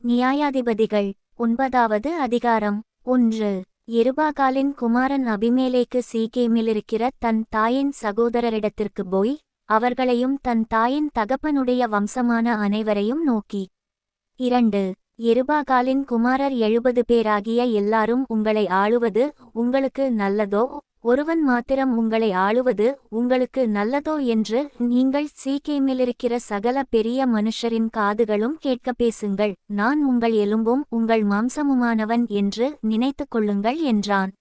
நியாயாதிபதிகள் 9வது அதிகாரம். 1. யெருபாகாலின் குமாரன் அபிமெலேக்கு சீகேமிலிருக்கிற தன் தாயின் சகோதரரிடத்திற்கு போய் அவர்களையும் தன் தாயின் தகப்பனுடைய வம்சமான அனைவரையும் நோக்கி, 2. யெருபாகாலின் குமாரர் 70 பேராகிய எல்லாரும் உங்களை ஆளுவது உங்களுக்கு நல்லதோ, ஒருவன் மாத்திரம் உங்களை ஆளுவது உங்களுக்கு நல்லதோ என்று நீங்கள் சீகேமிலிருக்கிற சகல பெரிய மனுஷரின் காதுகளும் கேட்கப் பேசுங்கள். நான் உங்கள் எலும்பும் உங்கள் மாம்சமுமானவன் என்று நினைத்துக் கொள்ளுங்கள் என்றான்.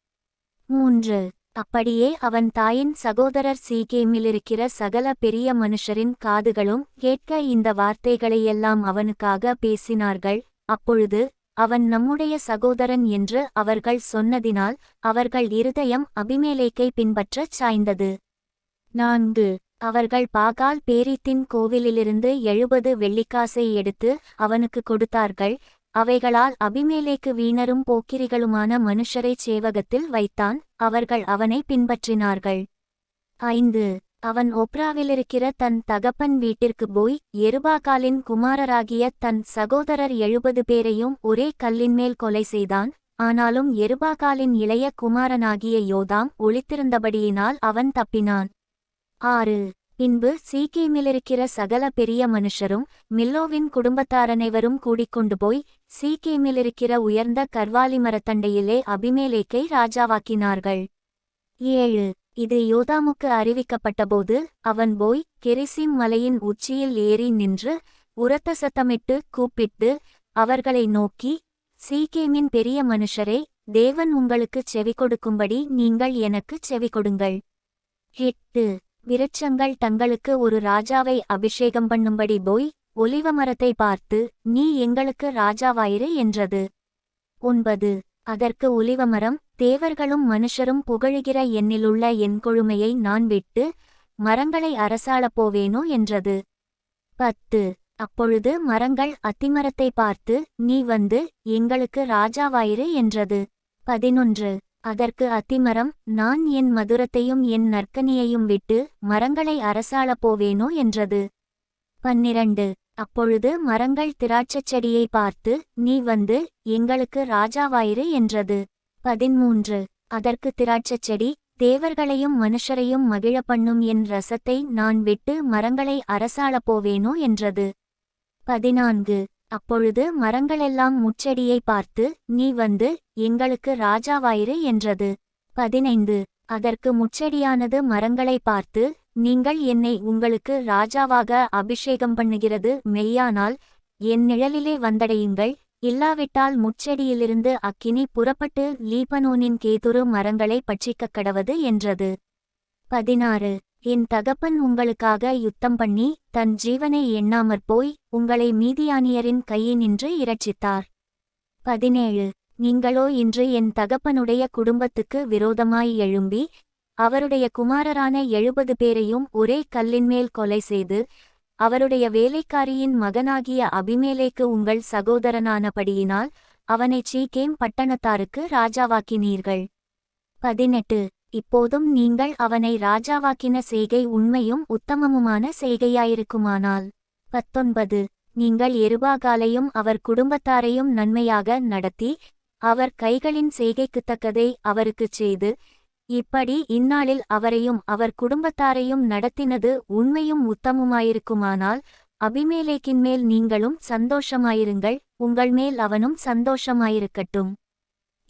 3. அப்படியே அவன் தாயின் சகோதரர் சீகேமிலிருக்கிற சகல பெரிய மனுஷரின் காதுகளும் கேட்க இந்த வார்த்தைகளையெல்லாம் அவனுக்காக பேசினார்கள். அப்பொழுது அவன் நம்முடைய சகோதரன் என்று அவர்கள் சொன்னதினால் அவர்கள் இருதயம் அபிமெலேக்கை பின்பற்றச் சாய்ந்தது. 4. அவர்கள் பாகால் பேரீத்தின் கோவிலிலிருந்து 70 வெள்ளிக்காசை எடுத்து அவனுக்கு கொடுத்தார்கள். அவைகளால் அபிமெலேக்கு வீணரும் போக்கிரிகளுமான மனுஷரைச் சேவகத்தில் வைத்தான். அவர்கள் அவனை பின்பற்றினார்கள். 5. அவன் ஒப்ராவிலிருக்கிற தன் தகப்பன் வீட்டிற்கு போய் யெருபாகாலின் குமாரராகிய தன் சகோதரர் 70 பேரையும் ஒரே கல்லின்மேல் கொலை செய்தான். ஆனாலும் யெருபாகாலின் இளைய குமாரனாகிய யோதாம் ஒளித்திருந்தபடியினால் அவன் தப்பினான். 6. பின்பு சீகேமிலிருக்கிற சகல பெரிய மனுஷரும் மில்லோவின் குடும்பத்தாரனைவரும் கூடிக்கொண்டு போய் சீகேமிலிருக்கிற உயர்ந்த கர்வாலி மரத்தண்டையிலே அபிமெலேக்கை ராஜாவாக்கினார்கள். 7. இது யோதாமுக்கு அறிவிக்கப்பட்டபோது அவன் போய் கெரிசீம் மலையின் உச்சியில் ஏறி நின்று உரத்த சத்தமிட்டு கூப்பிட்டு அவர்களை நோக்கி, சீகேமின் பெரிய மனுஷரே, தேவன் உங்களுக்குச் செவிகொடுக்கும்படி நீங்கள் எனக்குச் செவிகொடுங்கள். 8. விருட்சங்கள் தங்களுக்கு ஒரு ராஜாவை அபிஷேகம் பண்ணும்படி போய் ஒலிவ மரத்தை பார்த்து, நீ எங்களுக்கு ராஜாவாயிரு என்றது. 9. அதற்கு ஒலிவமரம், தேவர்களும் மனுஷரும் புகழுகிற என்னிலுள்ள என் கொழுமையை நான் விட்டு மரங்களை அரசாளப் போவேனோ என்றது. 10. அப்பொழுது மரங்கள் அத்திமரத்தை பார்த்து, நீ வந்து எங்களுக்கு ராஜாவாயிரு என்றது. 11. அதற்கு அத்திமரம், நான் என் மதுரத்தையும் என் நற்கனியையும் விட்டு மரங்களை அரசாளப் போவேனோ என்றது. 12. அப்பொழுது மரங்கள் திராட்சைச் செடியை பார்த்து, நீ வந்து எங்களுக்கு ராஜாவாயிரு என்றது. 13. அதற்கு திராட்சைச் செடி, தேவர்களையும் மனுஷரையும் மகிழ பண்ணும் என் ரசத்தை நான் விட்டு மரங்களை அரசாளப் போவேனோ என்றது. 14. அப்பொழுது மரங்களெல்லாம் முட்செடியை பார்த்து, நீ வந்து எங்களுக்கு ராஜாவாயிரு என்றது. 15. அதற்கு முட்செடியானது மரங்களை பார்த்து, நீங்கள் என்னை உங்களுக்கு ராஜாவாக அபிஷேகம் பண்ணுகிறது மெய்யானால் என் நிழலிலே வந்தடையுங்கள், இல்லாவிட்டால் முட்செடியிலிருந்து அக்கினி புறப்பட்டு லீபனோனின் கேதுரு மரங்களை பட்சிக்கக் கடவது என்றது. 16. என் தகப்பன் உங்களுக்காக யுத்தம் பண்ணி தன் ஜீவனை எண்ணாமற் போய் உங்களை மீதியானியரின் கையினின்று இரட்சித்தார். 17. நீங்களோ இன்று என் தகப்பனுடைய குடும்பத்துக்கு விரோதமாய் எழும்பி அவருடைய குமாரரான 70 பேரையும் ஒரே கல்லின்மேல் கொலை செய்து அவருடைய வேலைக்காரியின் மகனாகிய அபிமெலேக்கு உங்கள் சகோதரனானபடியினால் அவனைச் சீகேம் பட்டணத்தாருக்கு ராஜாவாக்கினீர்கள். 18. இப்போதும் நீங்கள் அவனை ராஜாவாக்கின செய்கை உண்மையும் உத்தமமுமான செய்கையாயிருக்குமானால். 19. நீங்கள் யெருபாகாலையும் அவர் குடும்பத்தாரையும் நன்மையாக நடத்தி அவர் கைகளின் செய்கைக்குத்தக்கதை அவருக்குச் செய்து இப்படி இந்நாளில் அவரையும் அவர் குடும்பத்தாரையும் நடத்தினது உண்மையும் உத்தமுமாயிருக்குமானால் அபிமெலேக்கின்மேல் நீங்களும் சந்தோஷமாயிருங்கள், உங்கள்மேல் அவனும் சந்தோஷமாயிருக்கட்டும்.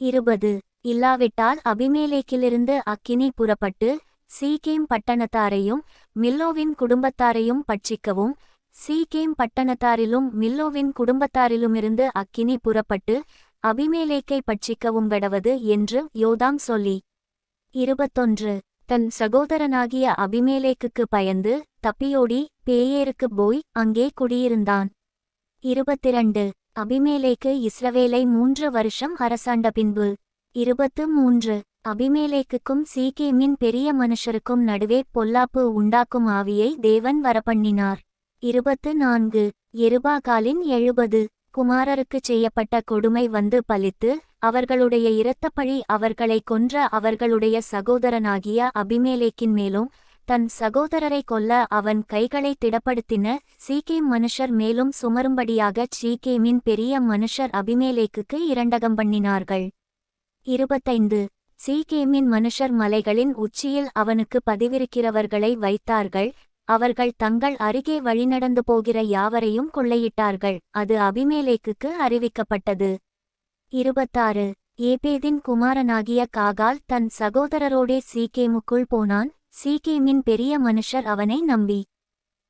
20. இல்லாவிட்டால் அபிமெலேக்கிலிருந்து அக்கினி புறப்பட்டு சீகேம் பட்டணத்தாரையும் மில்லோவின் குடும்பத்தாரையும் பட்சிக்கவும், சீகேம் பட்டணத்தாரிலும் மில்லோவின் குடும்பத்தாரிலுமிருந்து அக்கினி புறப்பட்டு அபிமெலேக்கை பட்சிக்கவும் கடவது என்று யோதாம் சொல்லி. 21. தன் சகோதரனாகிய அபிமெலேக்குக்கு பயந்து தப்பியோடி பேயேருக்குப் போய் அங்கே குடியிருந்தான். 22. அபிமெலேக்கு இஸ்ரவேலை 3 வருஷம் அரசாண்ட பின்பு. 23. அபிமெலேக்குக்கும் சீகேமின் பெரிய மனுஷருக்கும் நடுவே பொல்லாப்பு உண்டாக்கும் ஆவியை தேவன் வரப்பண்ணினார். 24. யெருபாகாலின் 70 குமாரருக்குச் செய்யப்பட்ட கொடுமை வந்து பலித்து அவர்களுடைய இரத்தப்பழி அவர்களை கொன்ற அவர்களுடைய சகோதரனாகிய அபிமெலேக்கின் மேலும் தன் சகோதரரை கொல்ல அவன் கைகளை திடப்படுத்தின சீகேம் மனுஷர் மேலும் சுமரும்படியாக சீகேமின் பெரிய மனுஷர் அபிமேலேக்குக்கு இரண்டகம் பண்ணினார்கள். 25 சீகேமின் மனுஷர் மலைகளின் உச்சியில் அவனுக்கு பதிவிருக்கிறவர்களை வைத்தார்கள். அவர்கள் தங்கள் அருகே வழிநடந்து போகிற யாவரையும் கொள்ளையிட்டார்கள். அது அபிமேலேக்குக்கு அறிவிக்கப்பட்டது. 26 ஏபேதின் குமாரனாகிய காகால் தன் சகோதரரோடே சீகேமுக்குள் போனான். சீகேமின் பெரிய மனுஷர் அவனை நம்பி.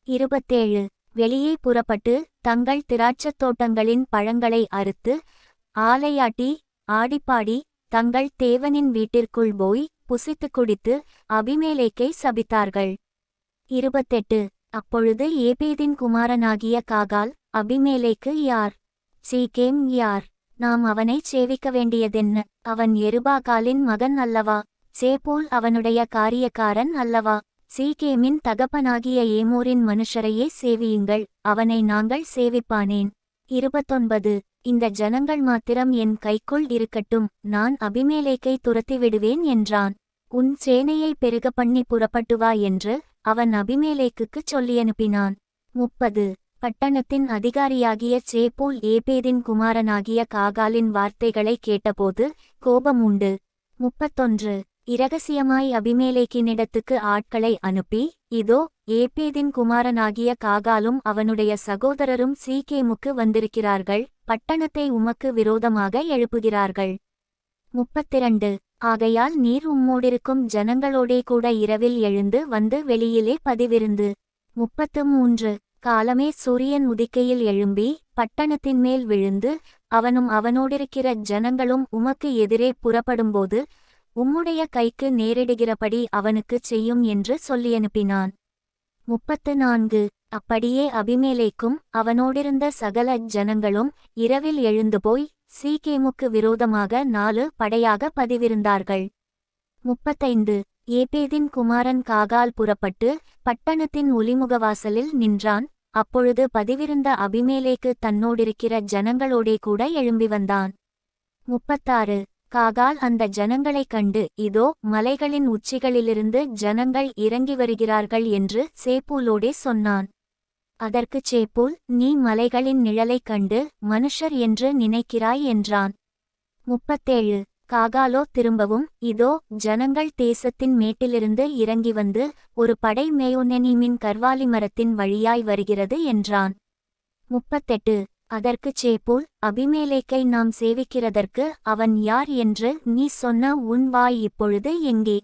27 வெளியே புறப்பட்டு தங்கள் திராட்சத் தோட்டங்களின் பழங்களை அறுத்து ஆலையாட்டி ஆடிப்பாடி தங்கள் தேவனின் வீட்டிற்குள் போய் புசித்து குடித்து அபிமேலேக்கை சபித்தார்கள். 28 அப்பொழுது ஏபேதின் குமாரனாகிய காகால், அபிமேலேக்கு யார்? சீகேம் யார்? நாம் அவனைச் சேவிக்க வேண்டியதென்ன? அவன் எருபாகாலின் மகன் அல்லவா? சேபூல் அவனுடைய காரியக்காரன் அல்லவா? சீகேமின் தகப்பனாகிய ஏமோரின் மனுஷரையே சேவியுங்கள், அவனை நாங்கள் சேவிப்பானேன். 29 இந்த ஜனங்கள் மாத்திரம் என் கைக்குள் இருக்கட்டும், நான் அபிமேலேக்கை துரத்திவிடுவேன் என்றான். உன் சேனையை பெருக பண்ணி புறப்பட்டு வா என்று அவன் அபிமேலேக்குக்குச் சொல்லியனுப்பினான். 30 பட்டணத்தின் அதிகாரியாகிய சேபூல் ஏபேதின் குமாரனாகிய காகாலின் வார்த்தைகளை கேட்டபோது கோபமுண்டு. 31 இரகசியமாய் அபிமேலேக்கினிடத்துக்கு ஆட்களை அனுப்பி, இதோ ஏபேதின் குமாரனாகிய காகாலும் அவனுடைய சகோதரரும் சீகேமுக்கு வந்திருக்கிறார்கள், பட்டணத்தை உமக்கு விரோதமாக எழுப்புகிறார்கள். 32 ஆகையால் நீர் உம்மோடிருக்கும் ஜனங்களோடே கூட இரவில் எழுந்து வந்து வெளியிலே பதிவிருந்து. 33 காலமே சூரியன் உதிக்கையில் எழும்பி பட்டணத்தின் மேல் விழுந்து அவனும் அவனோடிருக்கிற ஜனங்களும் உமக்கு எதிரே புறப்படும்போது உம்முடைய கைக்கு நேரிடுகிறபடி அவனுக்குச் செய்யும் என்று சொல்லியனுப்பினான். 34 அப்படியே அபிமேலேக்கும் அவனோடிருந்த சகல ஜனங்களும் இரவில் எழுந்து போய் சீகேமுக்கு விரோதமாக 4 படையாக பதிவிருந்தார்கள். 35 ஏபேதின் குமாரன் காகால் புறப்பட்டு பட்டணத்தின் ஒலிமுகவாசலில் நின்றான். அப்பொழுது பதிவிருந்த அபிமேலேக்கு தன்னோடிருக்கிற ஜனங்களோடே கூட எழும்பி வந்தான். 36 காகால் அந்த ஜனங்களைக் கண்டு, இதோ மலைகளின் உச்சிகளிலிருந்து ஜனங்கள் இறங்கி வருகிறார்கள் என்று சேப்பூலோடே சொன்னான். அதற்குச் சேப்பூல், நீ மலைகளின் நிழலைக் கண்டு மனுஷர் என்று நினைக்கிறாய் என்றான். 37 காகாலோ திரும்பவும், இதோ ஜனங்கள் தேசத்தின் மேட்டிலிருந்து இறங்கி வந்து ஒரு படை மேயோனெனீமின் கர்வாலி மரத்தின் வழியாய் வருகிறது என்றான். 38 அதற்குச் சேப்பூல், அபிமேலேக்கை நாம் சேவிக்கிறதற்கு அவன் யார் என்று நீ சொன்ன உன் வாய் இப்பொழுது எங்கே?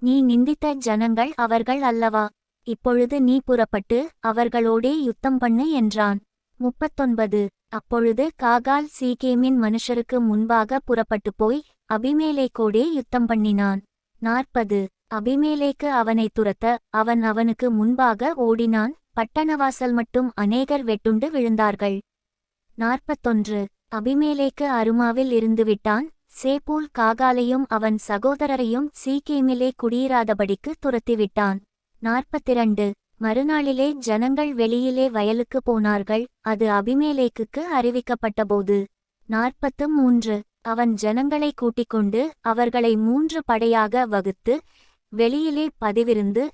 நீ நிந்தித்த ஜனங்கள் அவர்கள் அல்லவா? இப்பொழுது நீ புறப்பட்டு அவர்களோடே யுத்தம் பண்ணு என்றான். 39 அப்பொழுது காகால் சீகேமின் மனுஷருக்கு முன்பாக புறப்பட்டு போய் அபிமேலேக்கோடே யுத்தம் பண்ணினான். 40 அபிமேலேக்கு அவனை துரத்த அவன் அவனுக்கு முன்பாக ஓடினான். பட்டணவாசல் மட்டும் அநேகர் வெட்டுண்டு விழுந்தார்கள். 41 அபிமேலேக்கு அருமாவில் இருந்துவிட்டான். சேப்பூல் காகாலையும் அவன் சகோதரரையும் சீகேமிலே குடியிராதபடிக்கு துரத்திவிட்டான். 42 மறுநாளிலே ஜனங்கள் வெளியிலே வயலுக்கு போனார்கள். அது அபிமேலேக்குக்கு அறிவிக்கப்பட்டபோது. 43 அவன் ஜனங்களை கூட்டிக்கொண்டு அவர்களை 3 படையாக வகுத்து வெளியிலே பதிவிருந்து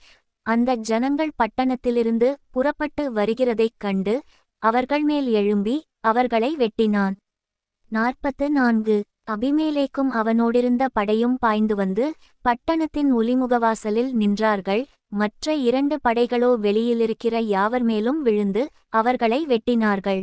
அந்த ஜனங்கள் பட்டணத்திலிருந்து புறப்பட்டு வருகிறதைக் கண்டு அவர்கள் மேல் எழும்பி அவர்களை வெட்டினான். 44 அபிமேலேக்கும் அவனோடிருந்த படையும் பாய்ந்து வந்து பட்டணத்தின் ஒலிமுகவாசலில் நின்றார்கள். மற்ற 2 படைகளோ வெளியிலிருக்கிற யாவர் மேலும் விழுந்து அவர்களை வெட்டினார்கள்.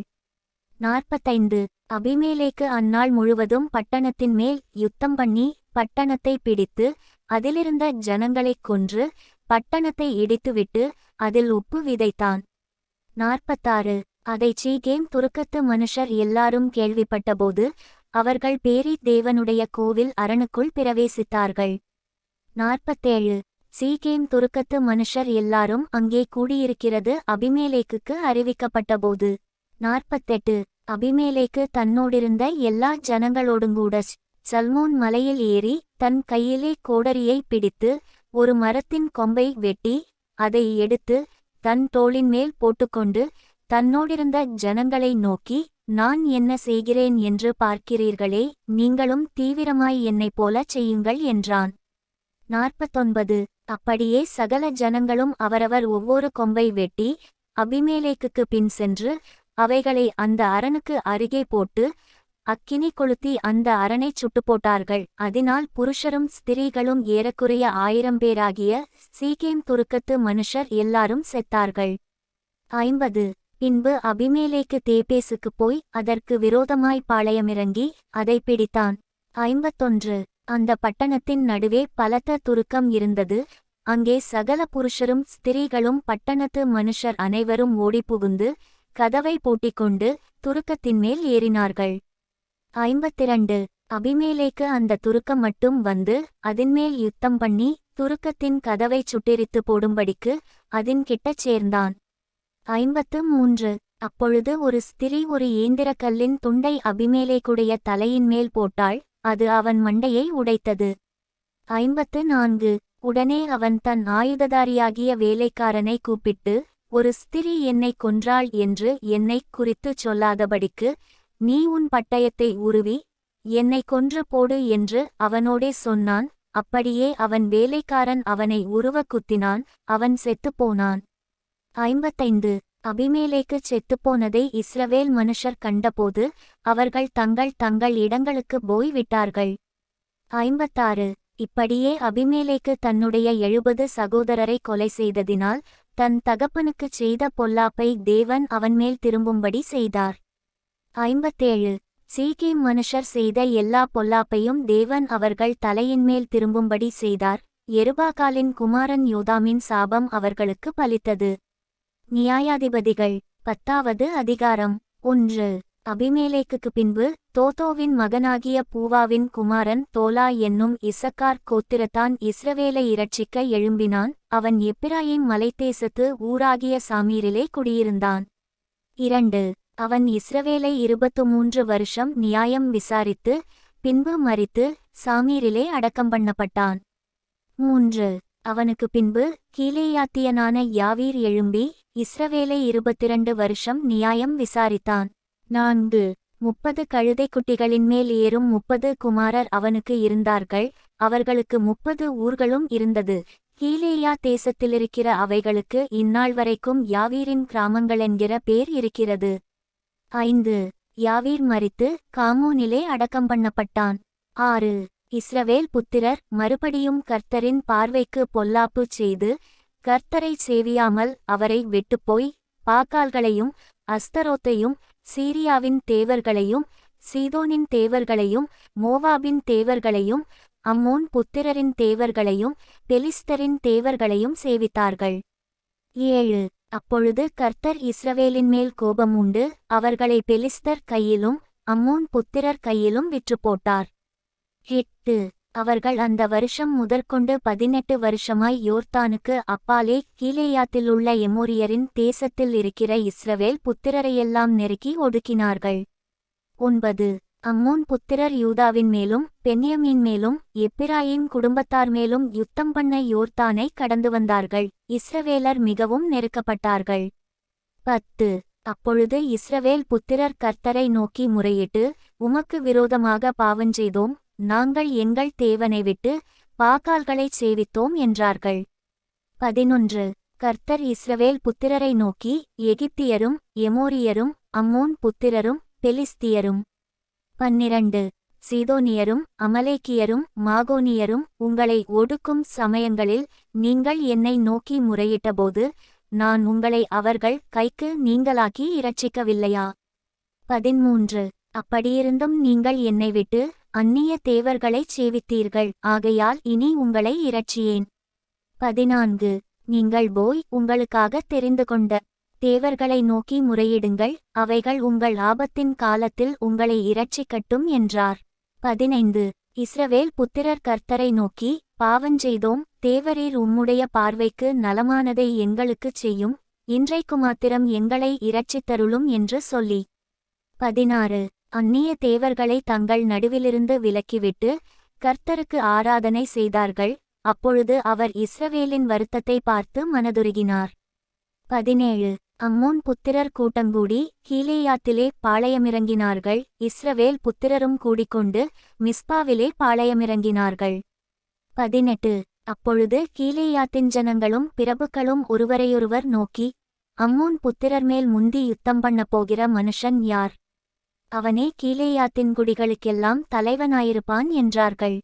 45 அபிமேலேக்கு அந்நாள் முழுவதும் பட்டணத்தின் மேல் யுத்தம் பண்ணி பட்டணத்தை பிடித்து அதிலிருந்த ஜனங்களைக் கொன்று பட்டணத்தை இடித்துவிட்டு அதில் உப்பு விதைத்தான். 46 அதைச் சீகேம் துருக்கத்து மனுஷர் எல்லாரும் கேள்விப்பட்டபோது அவர்கள் பேரி தேவனுடைய கோவில் அரணுக்குள் பிரவேசித்தார்கள். 47 சீகேம் துருக்கத்து மனுஷர் எல்லாரும் அங்கே கூடியிருக்கிறது அபிமேலேக்குக்கு அறிவிக்கப்பட்டபோது. 48 அபிமேலேக்கு தன்னோடிருந்த எல்லா ஜனங்களோடுங்கூட சல்மோன் மலையில் ஏறி தன் கையிலே கோடரியை பிடித்து ஒரு மரத்தின் கொம்பை வெட்டி அதை எடுத்து தன் தோளின் மேல் போட்டுக்கொண்டு தன்னோடிருந்த ஜனங்களை நோக்கி, நான் என்ன செய்கிறேன் என்று பார்க்கிறீர்களே, நீங்களும் தீவிரமாய் என்னைப் போல செய்யுங்கள் என்றான். 49 அப்படியே சகல ஜனங்களும் அவரவர் ஒவ்வொரு கொம்பை வெட்டி அபிமெலேக்குக்கு பின் சென்று அவைகளை அந்த அரணுக்கு அருகே போட்டு அக்கினி கொளுத்தி அந்த அரணைச் சுட்டுப்போட்டார்கள். அதனால் புருஷரும் ஸ்திரீகளும் ஏறக்குறைய 1000 பேராகிய சீகேம் துருக்கத்து மனுஷர் எல்லாரும் செத்தார்கள். 50. பின்பு அபிமெலேக்கு தேபேசுக்குப் போய் அதற்கு விரோதமாய் பாளையமிறங்கி அதை பிடித்தான். 51. அந்த பட்டணத்தின் நடுவே பலத்த துருக்கம் இருந்தது. அங்கே சகல புருஷரும் ஸ்திரீகளும் பட்டணத்து மனுஷர் அனைவரும் ஓடிப்புகுந்து கதவை பூட்டிக்கொண்டு துருக்கத்தின்மேல் ஏறினார்கள். 52. அபிமெலேக்கு அந்த துருக்கம் மட்டும் வந்து அதின்மேல் யுத்தம் பண்ணி துருக்கத்தின் கதவைச் சுட்டெரித்து போடும்படிக்கு அதின் கிட்டச் சேர்ந்தான். 53. அப்பொழுது ஒரு ஸ்திரீ ஒரு ஏந்திரக்கல்லின் துண்டை அபிமெலேக்குடைய தலையின்மேல் போட்டாள். அது அவன் மண்டையை உடைத்தது. 54. உடனே அவன் தன் ஆயுததாரியாகிய வேலைக்காரனை கூப்பிட்டு, ஒரு ஸ்திரீ என்னைக் கொன்றாள் என்று என்னைக் குறித்துச் சொல்லாதபடிக்கு நீ உன் பட்டயத்தை உருவி என்னைக் கொன்று போடு என்று அவனோடே சொன்னான். அப்படியே அவன் வேலைக்காரன் அவனை உருவக் குத்தினான். அவன் செத்துப்போனான். 55. அபிமெலேக்கு செத்துப்போனதை இஸ்ரவேல் மனுஷர் கண்டபோது அவர்கள் தங்கள் தங்கள் இடங்களுக்கு போய் விட்டார்கள். 56. இப்படியே அபிமெலேக்கு தன்னுடைய 70 சகோதரரை கொலை செய்ததினால் தன் தகப்பனுக்குச் செய்த பொல்லாப்பை தேவன் அவன்மேல் திரும்பும்படி செய்தார். 57. சீகேம் மனுஷர் செய்த எல்லா பொல்லாப்பையும் தேவன் அவர்கள் தலையின்மேல் திரும்பும்படி செய்தார். யெருபாகாலின் குமாரன் யோதாமின் சாபம் அவர்களுக்கு பலித்தது. நியாயாதிபதிகள் 10வது அதிகாரம். 1. அபிமெலேக்குக்கு பின்பு தோதோவின் மகனாகிய பூவாவின் குமாரன் தோலா என்னும் இசக்கார் கோத்திரத்தான் இஸ்ரவேலை இரட்சிக்க எழும்பினான். அவன் எப்பிராயீம் மலைத்தேசத்து ஊராகிய சாமீரிலே குடியிருந்தான். 2. அவன் இஸ்ரவேலை 23 வருஷம் நியாயம் விசாரித்து பின்பு மரித்து சாமீரிலே அடக்கம் பண்ணப்பட்டான். 3. அவனுக்கு பின்பு கீலேயாத்தியனான யாவீர் எழும்பி இஸ்ரவேலை 22 வருஷம் நியாயம் விசாரித்தான். 4. 30 கழுதைக்குட்டிகளின் மேல் ஏறும் 30 குமாரர் அவனுக்கு இருந்தார்கள். அவர்களுக்கு 30 ஊர்களும் இருந்தது. கீலேயா தேசத்திலிருக்கிற அவைகளுக்கு இந்நாள் வரைக்கும் யாவீரின் கிராமங்களென்கிற பேர் இருக்கிறது. 5. யாவீர் மரித்து காமோனிலே அடக்கம் பண்ணப்பட்டான். 6. இஸ்ரவேல் புத்திரர் மறுபடியும் கர்த்தரின் பார்வைக்கு பொல்லாப்பு செய்து கர்த்தரைச் சேவியாமல் அவரை வெட்டுப்போய் பாக்கால்களையும் அஸ்தரோத்தையும் சீரியாவின் தேவர்களையும் சீதோனின் தேவர்களையும் மோவாபின் தேவர்களையும் அம்மோன் புத்திரரின் தேவர்களையும் பெலிஸ்தரின் தேவர்களையும் சேவித்தார்கள். 7. அப்பொழுது கர்த்தர் இஸ்ரவேலின் மேல் கோபம் உண்டு அவர்களை பெலிஸ்தர் கையிலும் அம்மோன் புத்திரர் கையிலும் விற்றுப்போட்டார். 8. அவர்கள் அந்த வருஷம் முதற்கொண்டு 18 வருஷமாய் யோர்தானுக்கு அப்பாலே கீலேயாத்திலுள்ள எமோரியரின் தேசத்தில் இருக்கிற இஸ்ரவேல் புத்திரரையெல்லாம் நெருக்கி ஒடுக்கினார்கள். 9. அம்மோன் புத்திரர் யூதாவின் மேலும் பென்யமீன் மேலும் எப்பிராயீம் குடும்பத்தார் மேலும் யுத்தம் பண்ண யோர்தானை கடந்து வந்தார்கள். இஸ்ரவேலர் மிகவும் நெருக்கப்பட்டார்கள். 10. அப்பொழுது இஸ்ரவேல் புத்திரர் கர்த்தரை நோக்கி முறையிட்டு, உமக்கு விரோதமாக பாவஞ்செய்தோம், நாங்கள் எங்கள் தேவனை விட்டு பாகால்களைச் சேவித்தோம் என்றார்கள். 11. கர்த்தர் இஸ்ரவேல் புத்திரரை நோக்கி, எகிப்தியரும் எமோரியரும் அம்மோன் புத்திரரும் பெலிஸ்தியரும் 12. சீதோனியரும் அமலேக்கியரும் மாகோனியரும் உங்களை ஒடுக்கும் சமயங்களில் நீங்கள் என்னை நோக்கி முறையிட்டபோது நான் உங்களை அவர்கள் கைக்கு நீங்களாக்கி இரட்சிக்கவில்லையா? 13. அப்படியிருந்தும் நீங்கள் என்னை விட்டு அந்நிய தேவர்களைச் சேவித்தீர்கள், ஆகையால் இனி உங்களை இரட்சியேன். 14. நீங்கள் போய் உங்களுக்காக தெரிந்து கொண்ட தேவர்களை நோக்கி முறையிடுங்கள், அவைகள் உங்கள் ஆபத்தின் காலத்தில் உங்களை இரட்சிக்கட்டும் என்றார். 15. இஸ்ரவேல் புத்திரர் கர்த்தரை நோக்கி, பாவஞ்செய்தோம், தேவரீர் உம்முடைய பார்வைக்கு நலமானதை எங்களுக்குச் செய்யும், இன்றைக்கு மாத்திரம் எங்களை இரட்சித்தருளும் என்று சொல்லி. 16. அந்நிய தேவர்களை தங்கள் நடுவிலிருந்து விலக்கிவிட்டு கர்த்தருக்கு ஆராதனை செய்தார்கள். அப்பொழுது அவர் இஸ்ரவேலின் வருத்தத்தை பார்த்து மனதுருகினார். 17. அம்மோன் புத்திரர் கூட்டங்கூடி கீலேயாத்திலே பாளையமிறங்கினார்கள். இஸ்ரவேல் புத்திரரும் கூடிக்கொண்டு மிஸ்பாவிலே பாளையமிறங்கினார்கள். 18. அப்பொழுது கீலேயாத்தின் ஜனங்களும் பிரபுக்களும் ஒருவரையொருவர் நோக்கி, அம்மோன் புத்திரர் மேல் முந்தி யுத்தம் பண்ணப் போகிற மனுஷன் யார்? அவனே கீலேயாத்தின் குடிகளுக்கெல்லாம் தலைவனாயிருப்பான் என்றார்கள்.